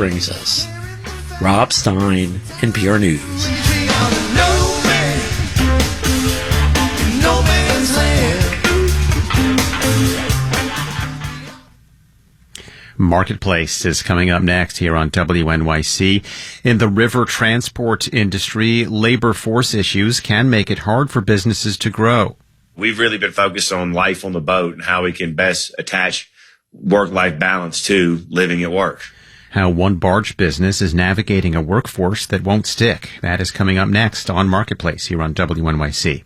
brings us Rob Stein, NPR News. Marketplace is coming up next here on WNYC. In the river transport industry, labor force issues can make it hard for businesses to grow. We've really been focused on life on the boat and how we can best attach work-life balance to living at work. How one barge business is navigating a workforce that won't stick. That is coming up next on Marketplace here on WNYC.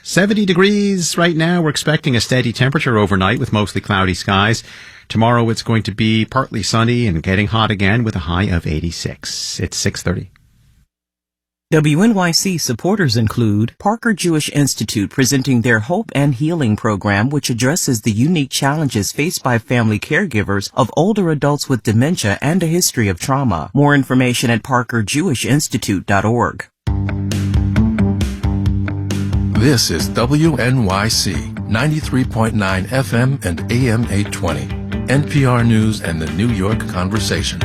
70 degrees right now. We're expecting a steady temperature overnight with mostly cloudy skies. Tomorrow it's going to be partly sunny and getting hot again with a high of 86. It's 6:30. WNYC supporters include Parker Jewish Institute presenting their Hope and Healing program, which addresses the unique challenges faced by family caregivers of older adults with dementia and a history of trauma. More information at parkerjewishinstitute.org. This is WNYC 93.9 FM and AM 820. NPR News and the New York Conversation.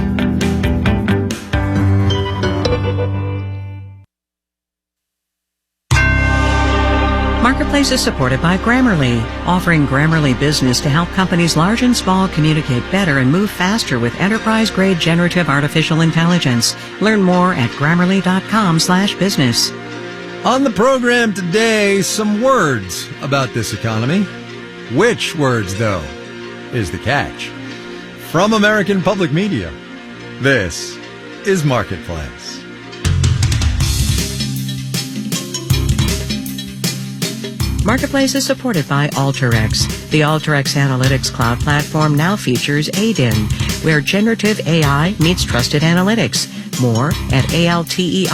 Marketplace is supported by Grammarly, offering Grammarly Business to help companies large and small communicate better and move faster with enterprise-grade generative artificial intelligence. Learn more at Grammarly.com/business. On the program today, some words about this economy. Which words, though, is the catch? From American Public Media, this is Marketplace. Marketplace is supported by Alteryx. The Alteryx Analytics Cloud Platform now features ADIN, where generative AI meets trusted analytics. More at alteryx.com.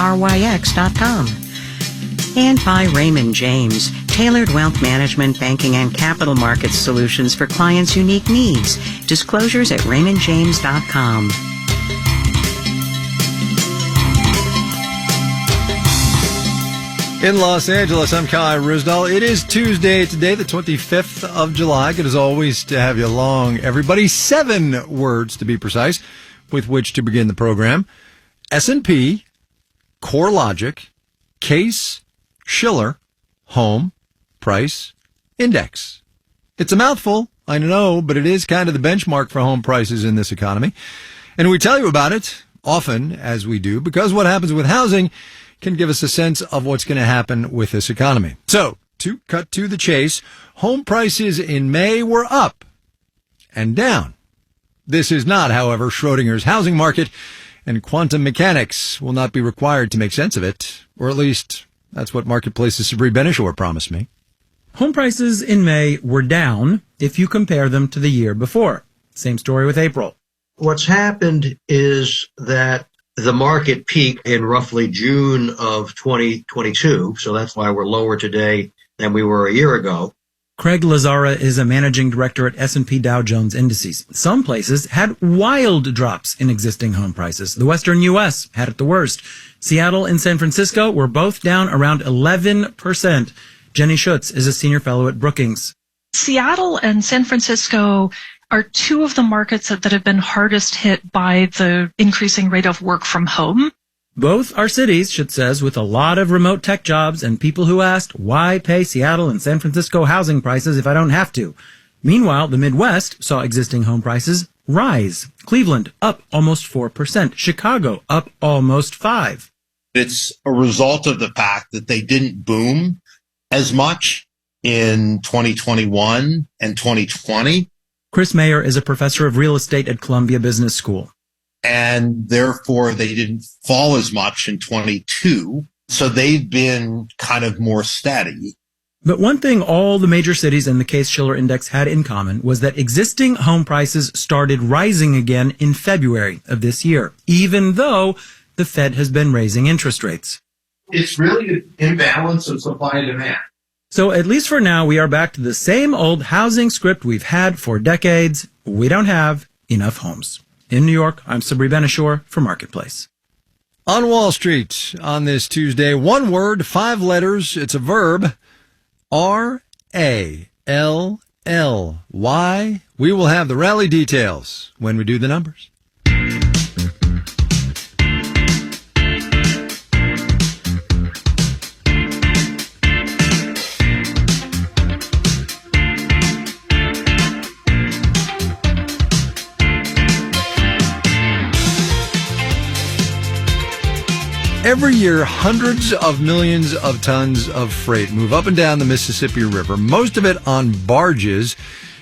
And by Raymond James, tailored wealth management, banking, and capital markets solutions for clients' unique needs. Disclosures at raymondjames.com. In Los Angeles, I'm Kai Ryssdal. It is Tuesday today, the 25th of July. Good as always to have you along, everybody. 7 words, to be precise, with which to begin the program. S&P, CoreLogic, Case, Shiller, Home, Price, Index. It's a mouthful, I know, but it is kind of the benchmark for home prices in this economy. And we tell you about it often, as we do, because what happens with housing can give us a sense of what's going to happen with this economy. So, to cut to the chase, home prices in May were up and down. This is not, however, Schrodinger's housing market, and quantum mechanics will not be required to make sense of it, or at least that's what Marketplace's Sabri Benishore promised me. Home prices in May were down if you compare them to the year before. Same story with April. What's happened is that the market peaked in roughly June of 2022, so that's why we're lower today than we were a year ago. Craig Lazara is a managing director at S&P Dow Jones Indices. Some places had wild drops in existing home prices. The Western U.S. had it the worst. Seattle and San Francisco were both down around 11%. Jenny Schutz is a senior fellow at Brookings. Seattle and San Francisco are two of the markets that have been hardest hit by the increasing rate of work from home. Both are cities, Schutz says, with a lot of remote tech jobs and people who asked, why pay Seattle and San Francisco housing prices if I don't have to? Meanwhile, the Midwest saw existing home prices rise. Cleveland up almost 4%. Chicago up almost 5%. It's a result of the fact that they didn't boom as much in 2021 and 2020. Chris Mayer is a professor of real estate at Columbia Business School. And therefore, they didn't fall as much in 22. So they've been kind of more steady. But one thing all the major cities in the Case-Shiller Index had in common was that existing home prices started rising again in February of this year, even though the Fed has been raising interest rates. It's really an imbalance of supply and demand. So at least for now, we are back to the same old housing script we've had for decades. We don't have enough homes. In New York, I'm Sabri Benishore for Marketplace. On Wall Street on this Tuesday, 1 word, 5 letters. It's a verb. R-A-L-L-Y. We will have the rally details when we do the numbers. Every year, hundreds of millions of tons of freight move up and down the Mississippi River, most of it on barges,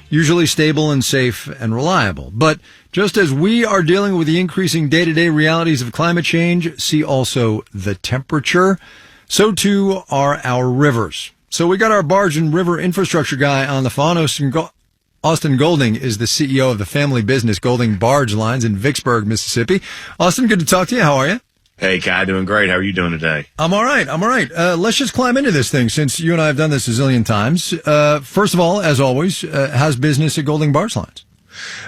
usually stable and safe and reliable. But just as we are dealing with the increasing day-to-day realities of climate change, see also the temperature, so too are our rivers. So we got our barge and river infrastructure guy on the phone. Austin Golding is the CEO of the family business Golding Barge Lines in Vicksburg, Mississippi. Austin, good to talk to you. How are you? Hey, Kai, doing great. How are you doing today? I'm all right. Let's just climb into this thing since you and I have done this a zillion times. First of all, as always, how's business at Golding Barge Lines?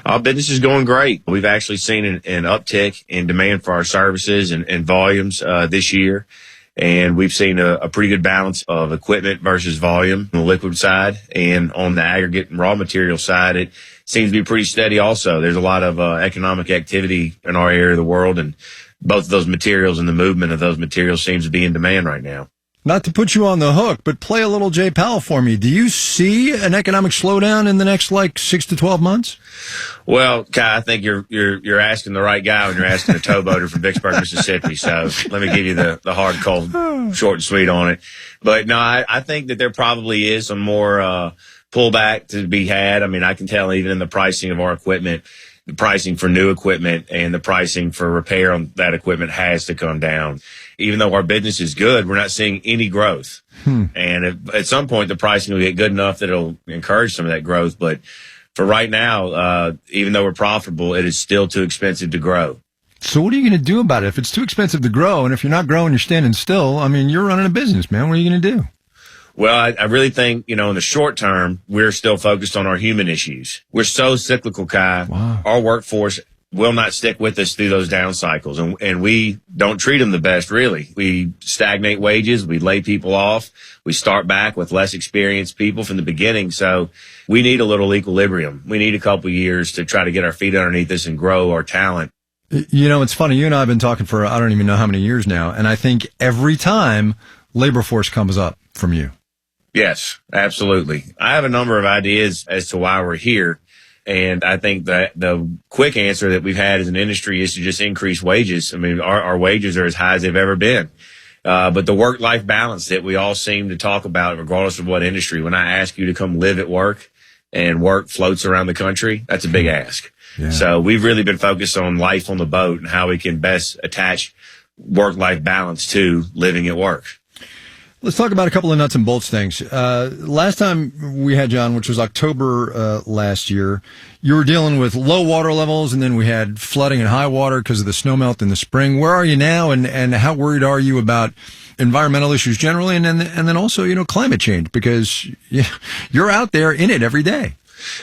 Our business is going great. We've actually seen an uptick in demand for our services and volumes this year. And we've seen a pretty good balance of equipment versus volume on the liquid side. And on the aggregate and raw material side, it seems to be pretty steady also. There's a lot of economic activity in our area of the world, and both of those materials and the movement of those materials seems to be in demand right now. Not to put you on the hook, but play a little Jay Powell for me. Do you see an economic slowdown in the next 6 to 12 months? Well, Kai, I think you're asking the right guy when you're asking a towboater from Vicksburg, Mississippi. So let me give you the hard, cold, short and sweet on it. But no, I think that there probably is some more pullback to be had. I mean, I can tell even in the pricing of our equipment, the pricing for new equipment and the pricing for repair on that equipment has to come down. Even though our business is good, we're not seeing any growth. And at some point, the pricing will get good enough that it'll encourage some of that growth. But for right now, even though we're profitable, it is still too expensive to grow. So what are you going to do about it? If it's too expensive to grow, and if you're not growing, you're standing still, I mean, you're running a business, man. What are you going to do? Well, I really think, in the short term, we're still focused on our human issues. We're so cyclical, Kai. Wow. Our workforce will not stick with us through those down cycles. And we don't treat them the best, really. We stagnate wages. We lay people off. We start back with less experienced people from the beginning. So we need a little equilibrium. We need a couple years to try to get our feet underneath us and grow our talent. It's funny. You and I have been talking for, I don't even know how many years now. And I think every time labor force comes up from you. Yes, absolutely. I have a number of ideas as to why we're here. And I think that the quick answer that we've had as an industry is to just increase wages. I mean, our wages are as high as they've ever been. But the work-life balance that we all seem to talk about, regardless of what industry, when I ask you to come live at work and work floats around the country, that's a big ask. Yeah. So we've really been focused on life on the boat and how we can best attach work-life balance to living at work. Let's talk about a couple of nuts and bolts things. Last time we had you on, which was October last year, you were dealing with low water levels, and then we had flooding and high water because of the snowmelt in the spring. Where are you now, and how worried are you about environmental issues generally, and then also, climate change, because you're out there in it every day?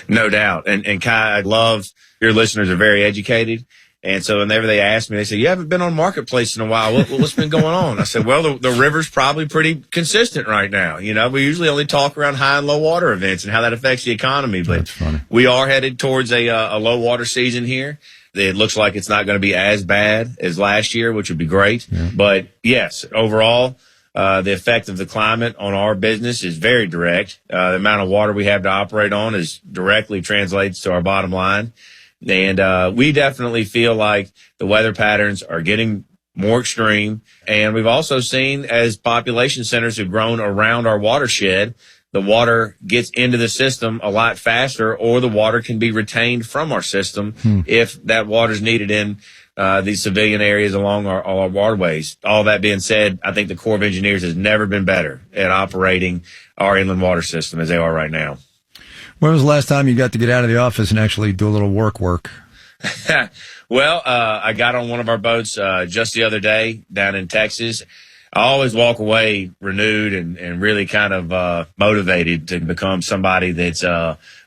No doubt. And Kai, I love your listeners are very educated. And so whenever they ask me, they say, you haven't been on Marketplace in a while. What's been going on? I said, well, the river's probably pretty consistent right now. We usually only talk around high and low water events and how that affects the economy. But we are headed towards a low water season here. It looks like it's not going to be as bad as last year, which would be great. Yeah. But yes, overall, the effect of the climate on our business is very direct. The amount of water we have to operate on is directly translates to our bottom line. And we definitely feel like the weather patterns are getting more extreme. And we've also seen as population centers have grown around our watershed, the water gets into the system a lot faster, or the water can be retained from our system if that water is needed in these civilian areas along all our waterways. All that being said, I think the Corps of Engineers has never been better at operating our inland water system as they are right now. When was the last time you got to get out of the office and actually do a little work? Well, I got on one of our boats just the other day down in Texas. I always walk away renewed and really kind of motivated to become somebody that's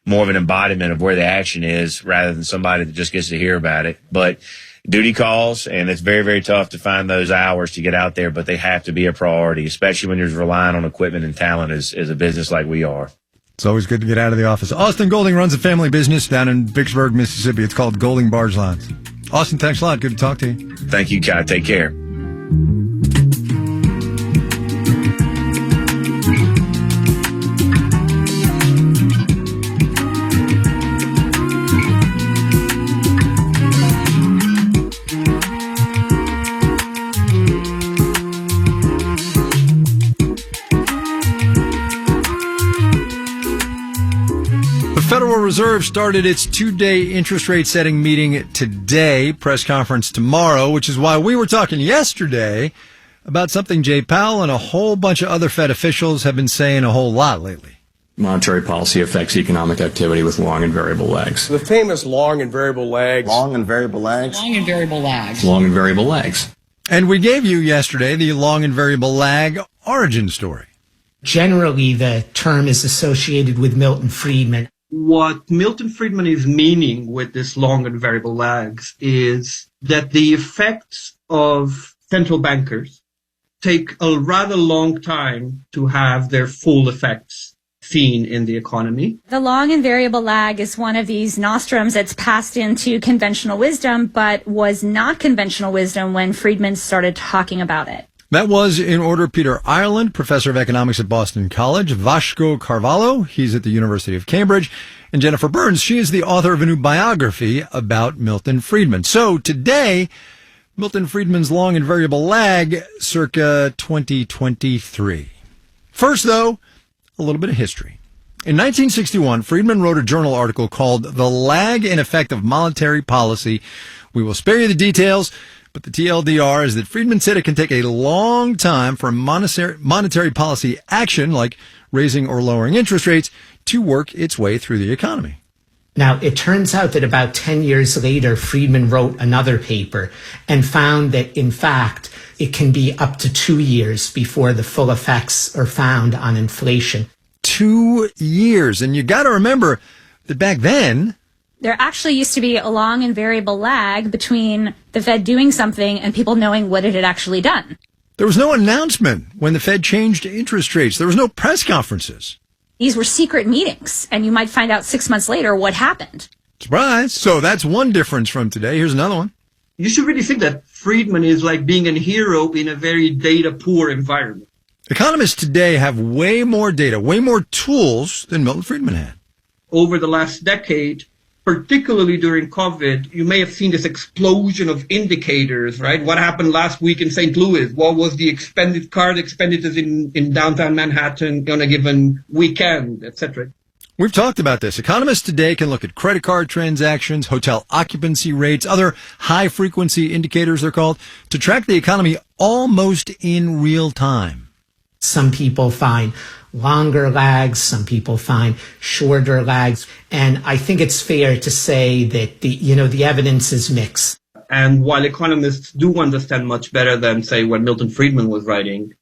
more of an embodiment of where the action is rather than somebody that just gets to hear about it. But duty calls, and it's very, very tough to find those hours to get out there, but they have to be a priority, especially when you're relying on equipment and talent as a business like we are. It's always good to get out of the office. Austin Golding runs a family business down in Vicksburg, Mississippi. It's called Golding Barge Lines. Austin, thanks a lot. Good to talk to you. Thank you, Kai. Take care. Reserve started its 2-day interest rate setting meeting today, press conference tomorrow, which is why we were talking yesterday about something Jay Powell and a whole bunch of other Fed officials have been saying a whole lot lately. Monetary policy affects economic activity with long and variable lags. The famous long and variable lags. Long and variable lags. Long and variable lags. Long and variable lags. And we gave you yesterday the long and variable lag origin story. Generally, the term is associated with Milton Friedman. What Milton Friedman is meaning with this long and variable lags is that the effects of central bankers take a rather long time to have their full effects seen in the economy. The long and variable lag is one of these nostrums that's passed into conventional wisdom, but was not conventional wisdom when Friedman started talking about it. That was, in order, Peter Ireland, professor of economics at Boston College, Vasco Carvalho, he's at the University of Cambridge, and Jennifer Burns, she is the author of a new biography about Milton Friedman. So today, Milton Friedman's long and variable lag, circa 2023. First, though, a little bit of history. In 1961, Friedman wrote a journal article called The Lag and Effect of Monetary Policy. We will spare you the details, but the TLDR is that Friedman said it can take a long time for monetary policy action, like raising or lowering interest rates, to work its way through the economy. Now, it turns out that about 10 years later, Friedman wrote another paper and found that, in fact, it can be up to 2 years before the full effects are found on inflation. 2 years. And you got to remember that back then, There actually used to be a long and variable lag between the Fed doing something and people knowing what it had actually done. there was no announcement when the Fed changed interest rates. There was no press conferences. These were secret meetings, and you might find out 6 months later what happened. Surprise. So that's one difference from today. Here's another one. You should really think that Friedman is like being a hero in a very data-poor environment. Economists today have way more data, way more tools than Milton Friedman had. Over the last decade, particularly during COVID, you may have seen this explosion of indicators, right? What happened last week in St. Louis? What was the card expenditures in downtown Manhattan on a given weekend, etc.? We've talked about this. Economists today can look at credit card transactions, hotel occupancy rates, other high-frequency indicators, they're called, to track the economy almost in real time. Some people find longer lags, some people find shorter lags, and I think it's fair to say that the evidence is mixed. And while economists do understand much better than, say, what Milton Friedman was writing,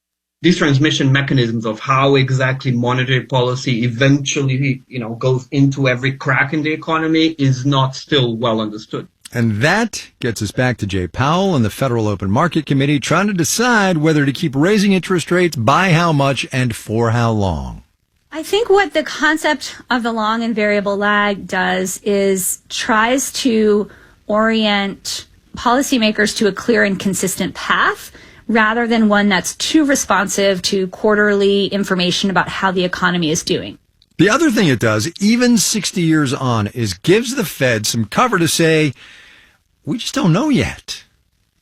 these transmission mechanisms of how exactly monetary policy eventually, goes into every crack in the economy is not still well understood. And that gets us back to Jay Powell and the Federal Open Market Committee trying to decide whether to keep raising interest rates, by how much, and for how long. I think what the concept of the long and variable lag does is tries to orient policymakers to a clear and consistent path, rather than one that's too responsive to quarterly information about how the economy is doing. The other thing it does, even 60 years on, is gives the Fed some cover to say, we just don't know yet.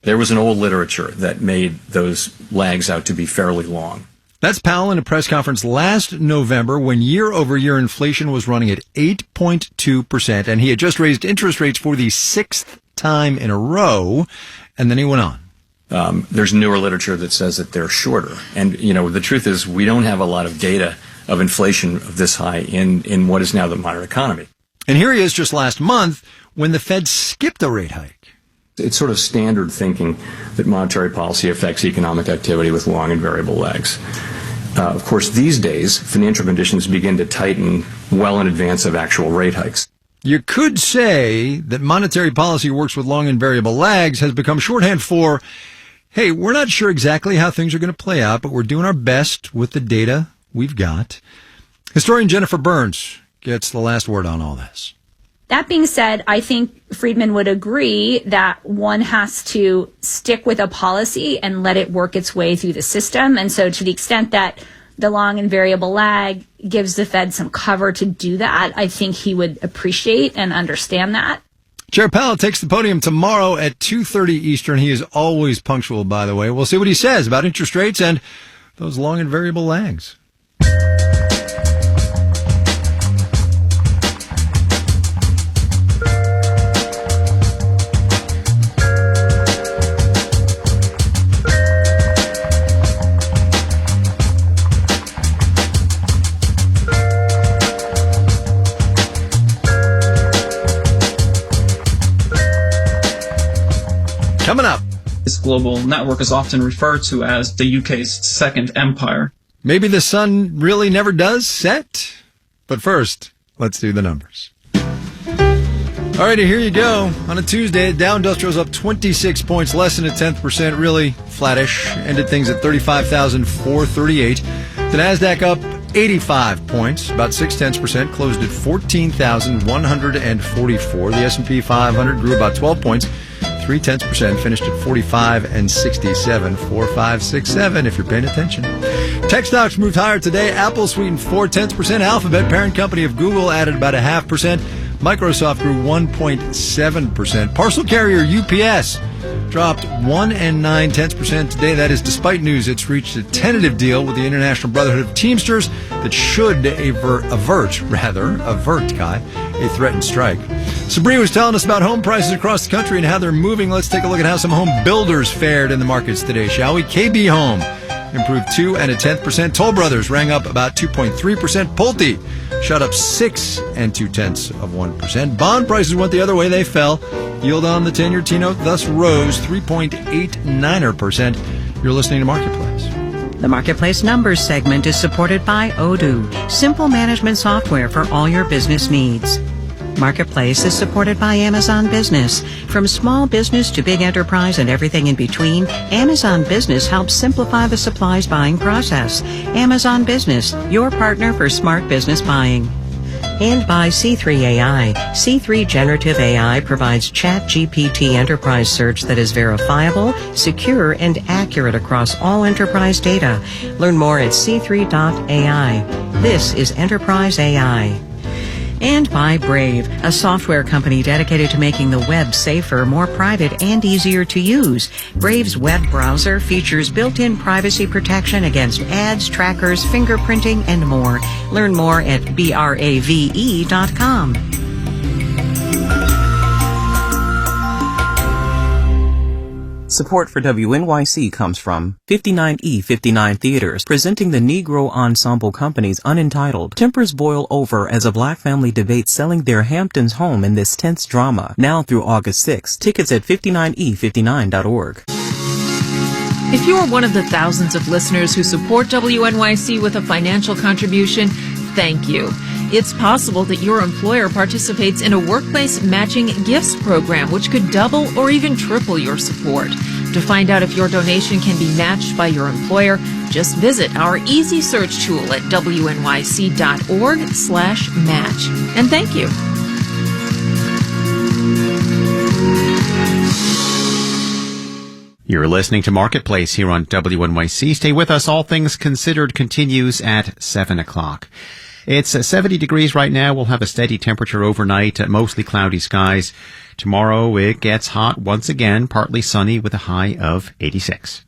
There was an old literature that made those lags out to be fairly long. That's Powell in a press conference last November when year-over-year inflation was running at 8.2%, and he had just raised interest rates for the 6th time in a row, and then he went on. There's newer literature that says that they're shorter. And, the truth is we don't have a lot of data of inflation of this high in what is now the modern economy. And here he is just last month when the Fed skipped a rate hike. It's sort of standard thinking that monetary policy affects economic activity with long and variable lags. Of course, these days, financial conditions begin to tighten well in advance of actual rate hikes. You could say that monetary policy works with long and variable lags has become shorthand for, hey, we're not sure exactly how things are going to play out, but we're doing our best with the data we've got. Historian Jennifer Burns gets the last word on all this. That being said, I think Friedman would agree that one has to stick with a policy and let it work its way through the system. And so to the extent that the long and variable lag gives the Fed some cover to do that, I think he would appreciate and understand that. Chair Powell takes the podium tomorrow at 2:30 Eastern. He is always punctual, by the way. We'll see what he says about interest rates and those long and variable lags. This global network is often referred to as the UK's second empire. Maybe the sun really never does set. But first, let's do the numbers. All righty, here you go. On a Tuesday, Dow Industrial's up 26 points, less than a 10%, really flattish. Ended things at 35,438. The Nasdaq up 85 points, about 0.6%, closed at 14,144. The S&P 500 grew about 12 points, 0.3%, finished at 45 and 67, 4567 if you're paying attention. Tech stocks moved higher today. Apple sweetened 0.4%. Alphabet, parent company of Google, added about 0.5%. Microsoft grew 1.7%. Parcel carrier UPS dropped 1.9% today. That is despite news it's reached a tentative deal with the International Brotherhood of Teamsters that should avert a threatened strike. Sabri was telling us about home prices across the country and how they're moving. Let's take a look at how some home builders fared in the markets today, shall we? KB Home improved 2.1%. Toll Brothers rang up about 2.3%. Pulte shot up 6.2%. Bond prices went the other way. They fell. Yield on the 10-year T-note thus rose 3.89%. You're listening to Marketplace. The Marketplace Numbers segment is supported by Odoo, simple management software for all your business needs. Marketplace is supported by Amazon Business. From small business to big enterprise and everything in between, Amazon Business helps simplify the supplies buying process. Amazon Business, your partner for smart business buying. And by C3 AI. C3 Generative AI provides ChatGPT enterprise search that is verifiable, secure, and accurate across all enterprise data. Learn more at c3.ai. This is Enterprise AI. And by Brave, a software company dedicated to making the web safer, more private, and easier to use. Brave's web browser features built-in privacy protection against ads, trackers, fingerprinting, and more. Learn more at brave.com. Support for WNYC comes from 59E59 Theaters, presenting the Negro Ensemble Company's Unentitled. Tempers boil over as a black family debates selling their Hamptons home in this tense drama. Now through August 6th. Tickets at 59E59.org. If you are one of the thousands of listeners who support WNYC with a financial contribution, thank you. It's possible that your employer participates in a workplace matching gifts program, which could double or even triple your support. To find out if your donation can be matched by your employer, just visit our easy search tool at wnyc.org/match. And thank you. You're listening to Marketplace here on WNYC. Stay with us. All Things Considered continues at 7 o'clock. It's 70 degrees right now. We'll have a steady temperature overnight, mostly cloudy skies. Tomorrow it gets hot once again, partly sunny with a high of 86.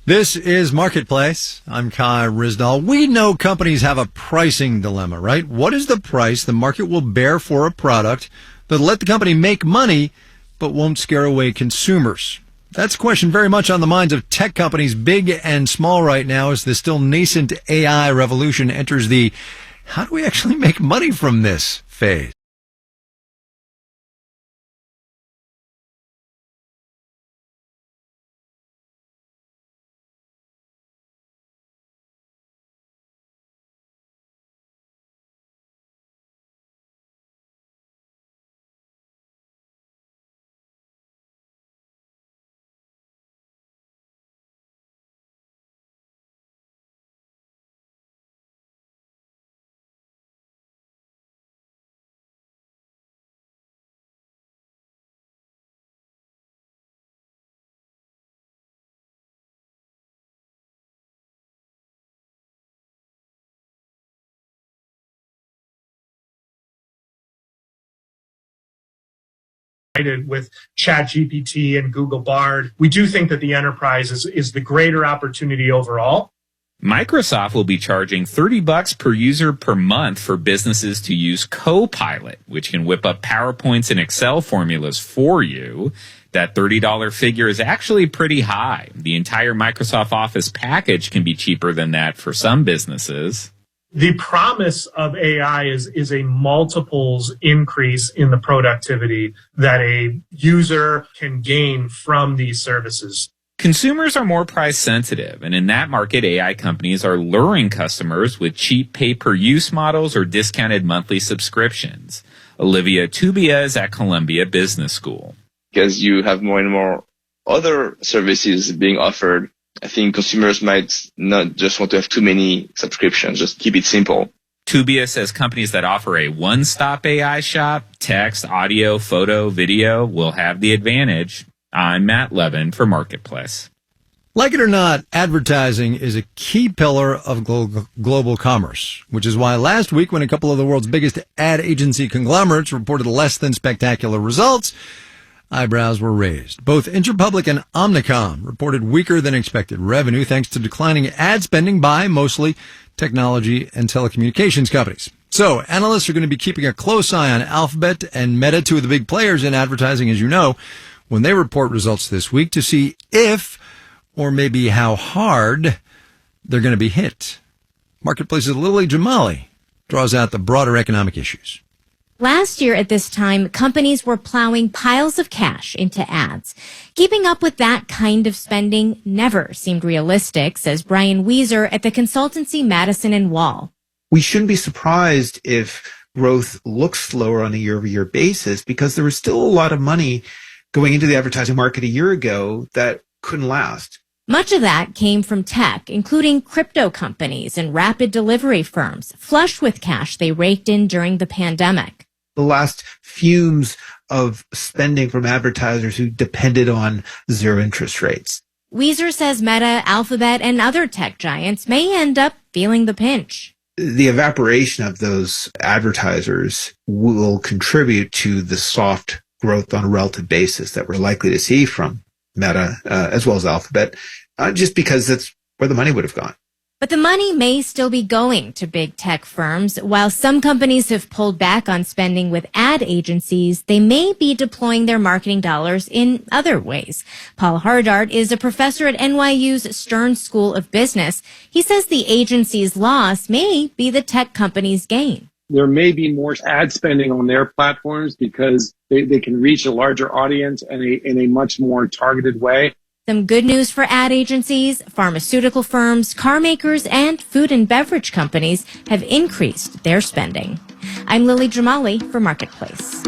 This is Marketplace. I'm Kai Ryssdal. We know companies have a pricing dilemma, right? What is the price the market will bear for a product that'll let the company make money but won't scare away consumers? That's a question very much on the minds of tech companies, big and small right now, as the still nascent AI revolution enters the how do we actually make money from this phase. With ChatGPT and Google Bard, we do think that the enterprise is the greater opportunity overall. Microsoft will be charging $30 per user per month for businesses to use Copilot, which can whip up PowerPoints and Excel formulas for you. That $30 figure is actually pretty high. The entire Microsoft Office package can be cheaper than that for some businesses. The promise of AI is a multiples increase in the productivity that a user can gain from these services. Consumers are more price sensitive, and in that market, AI companies are luring customers with cheap pay-per-use models or discounted monthly subscriptions. Olivia Tubia is at Columbia Business School. Because you have more and more other services being offered, I think consumers might not just want to have too many subscriptions, just keep it simple. Tubia says companies that offer a one-stop AI shop, text, audio, photo, video, will have the advantage. I'm Matt Levin for Marketplace. Like it or not, advertising is a key pillar of global commerce, which is why last week when a couple of the world's biggest ad agency conglomerates reported less than spectacular results, eyebrows were raised. Both Interpublic and Omnicom reported weaker than expected revenue thanks to declining ad spending by mostly technology and telecommunications companies. So analysts are going to be keeping a close eye on Alphabet and Meta, two of the big players in advertising, as you know, when they report results this week to see if or maybe how hard they're going to be hit. Marketplace's Lily Jamali draws out the broader economic issues. Last year at this time, companies were plowing piles of cash into ads. Keeping up with that kind of spending never seemed realistic, says Brian Weiser at the consultancy Madison & Wall. We shouldn't be surprised if growth looks slower on a year-over-year basis because there was still a lot of money going into the advertising market a year ago that couldn't last. Much of that came from tech, including crypto companies and rapid delivery firms, flush with cash they raked in during the pandemic. The last fumes of spending from advertisers who depended on zero interest rates. Weiser says Meta, Alphabet, and other tech giants may end up feeling the pinch. The evaporation of those advertisers will contribute to the soft growth on a relative basis that we're likely to see from Meta as well as Alphabet, just because that's where the money would have gone. But the money may still be going to big tech firms. While some companies have pulled back on spending with ad agencies, they may be deploying their marketing dollars in other ways. Paul Hardart is a professor at NYU's Stern School of Business. He says the agency's loss may be the tech company's gain. There may be more ad spending on their platforms because they can reach a larger audience in a much more targeted way. Some good news for ad agencies, pharmaceutical firms, car makers, and food and beverage companies have increased their spending. I'm Lily Jamali for Marketplace.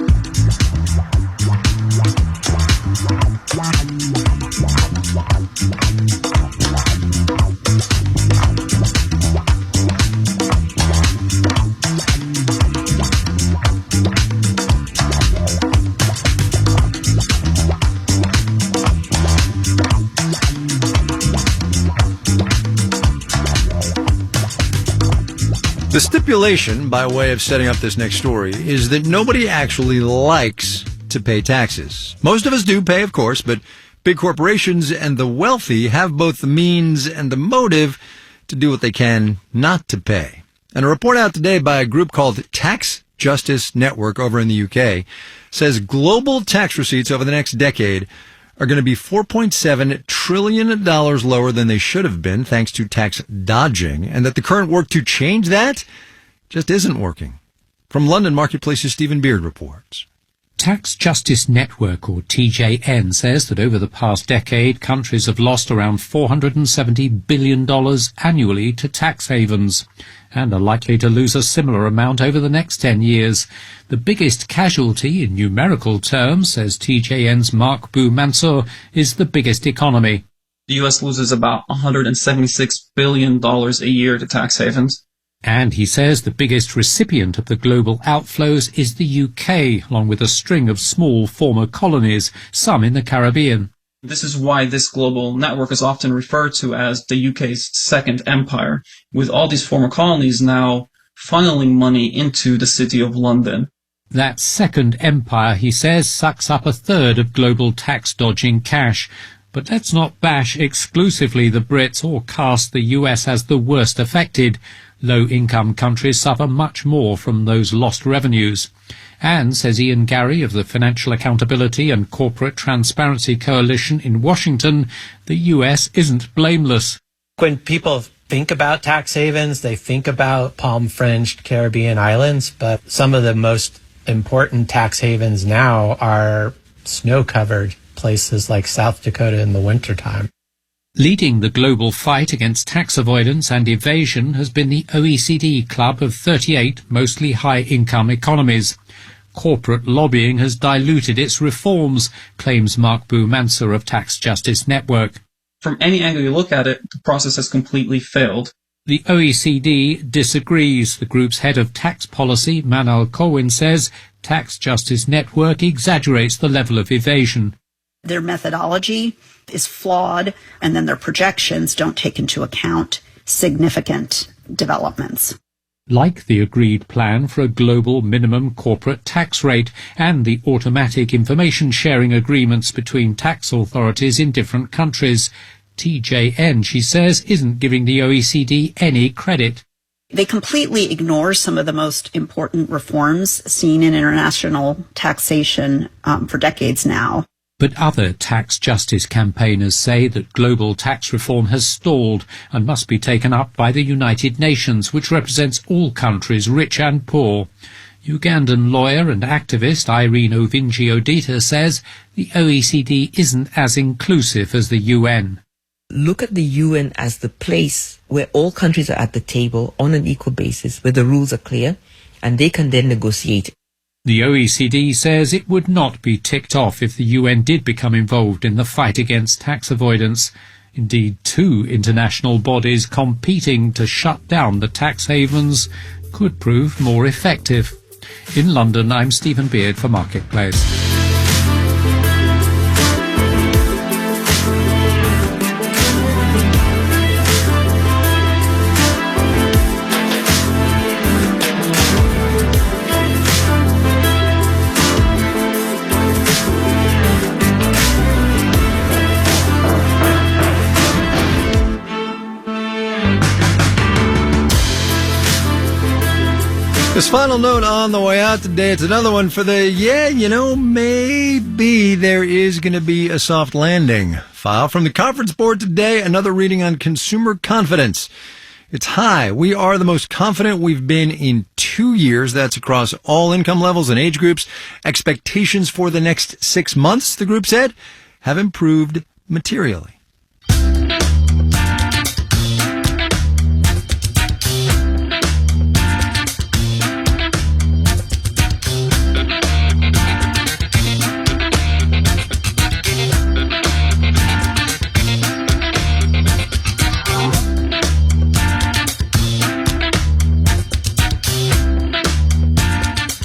The stipulation, by way of setting up this next story, is that nobody actually likes to pay taxes. Most of us do pay, of course, but big corporations and the wealthy have both the means and the motive to do what they can not to pay. And a report out today by a group called Tax Justice Network over in the UK says global tax receipts over the next decade are going to be $4.7 trillion lower than they should have been thanks to tax dodging, and that the current work to change that just isn't working. From London, Marketplace's Stephen Beard reports. Tax Justice Network, or TJN, says that over the past decade, countries have lost around $470 billion annually to tax havens and are likely to lose a similar amount over the next 10 years. The biggest casualty in numerical terms, says TJN's Mark Boo Mansour, is the biggest economy. The U.S. loses about $176 billion a year to tax havens. And he says the biggest recipient of the global outflows is the UK, along with a string of small former colonies, some in the Caribbean. This is why this global network is often referred to as the UK's second empire, with all these former colonies now funneling money into the City of London. That second empire, he says, sucks up a third of global tax-dodging cash. But let's not bash exclusively the Brits or cast the US as the worst affected. Low-income countries suffer much more from those lost revenues. And, says Ian Gary of the Financial Accountability and Corporate Transparency Coalition in Washington, the US isn't blameless. When people think about tax havens, they think about palm-fringed Caribbean islands, but some of the most important tax havens now are snow-covered places like South Dakota in the wintertime. Leading the global fight against tax avoidance and evasion has been the OECD club of 38 mostly high-income economies. Corporate lobbying has diluted its reforms, claims Mark Boumansah of Tax Justice Network. From any angle you look at it, the process has completely failed. The OECD disagrees. The group's head of tax policy, Manal Cohen, says Tax Justice Network exaggerates the level of evasion. Their methodology is flawed, and then their projections don't take into account significant developments. Like the agreed plan for a global minimum corporate tax rate and the automatic information sharing agreements between tax authorities in different countries. TJN, she says, isn't giving the OECD any credit. They completely ignore some of the most important reforms seen in international taxation for decades now. But other tax justice campaigners say that global tax reform has stalled and must be taken up by the United Nations, which represents all countries, rich and poor. Ugandan lawyer and activist Irene Ovinji-Odita says the OECD isn't as inclusive as the UN. Look at the UN as the place where all countries are at the table on an equal basis, where the rules are clear, and they can then negotiate. The OECD says it would not be ticked off if the UN did become involved in the fight against tax avoidance. Indeed, 2 international bodies competing to shut down the tax havens could prove more effective. In London, I'm Stephen Beard for Marketplace. This final note on the way out today, it's another one for the, maybe there is going to be a soft landing file. From the Conference Board today, another reading on consumer confidence. It's high. We are the most confident we've been in 2 years. That's across all income levels and age groups. Expectations for the next 6 months, the group said, have improved materially.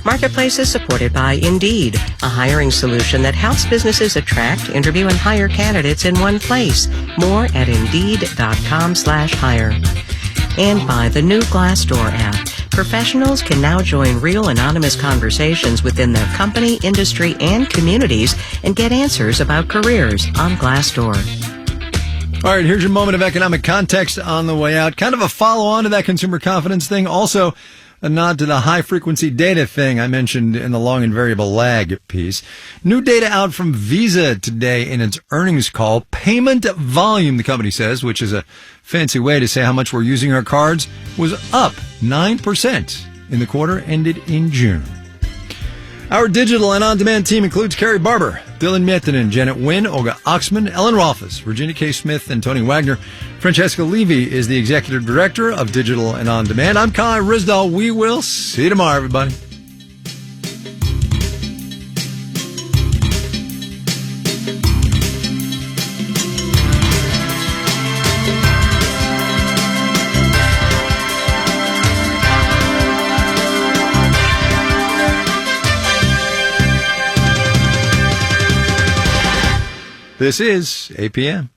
Marketplace is supported by Indeed, a hiring solution that helps businesses attract, interview, and hire candidates in one place. More at Indeed.com/hire. And by the new Glassdoor app. Professionals can now join real anonymous conversations within their company, industry, and communities and get answers about careers on Glassdoor. All right, here's your moment of economic context on the way out. Kind of a follow-on to that consumer confidence thing. Also, a nod to the high-frequency data thing I mentioned in the long and variable lag piece. New data out from Visa today in its earnings call. Payment volume, the company says, which is a fancy way to say how much we're using our cards, was up 9% in the quarter ended in June. Our digital and on-demand team includes Carrie Barber, Dylan Miettinen, Janet Wynn, Olga Oxman, Ellen Rolfes, Virginia K. Smith, and Tony Wagner. Francesca Levy is the Executive Director of Digital and On Demand. I'm Kai Risdall. We will see you tomorrow, everybody. This is APM.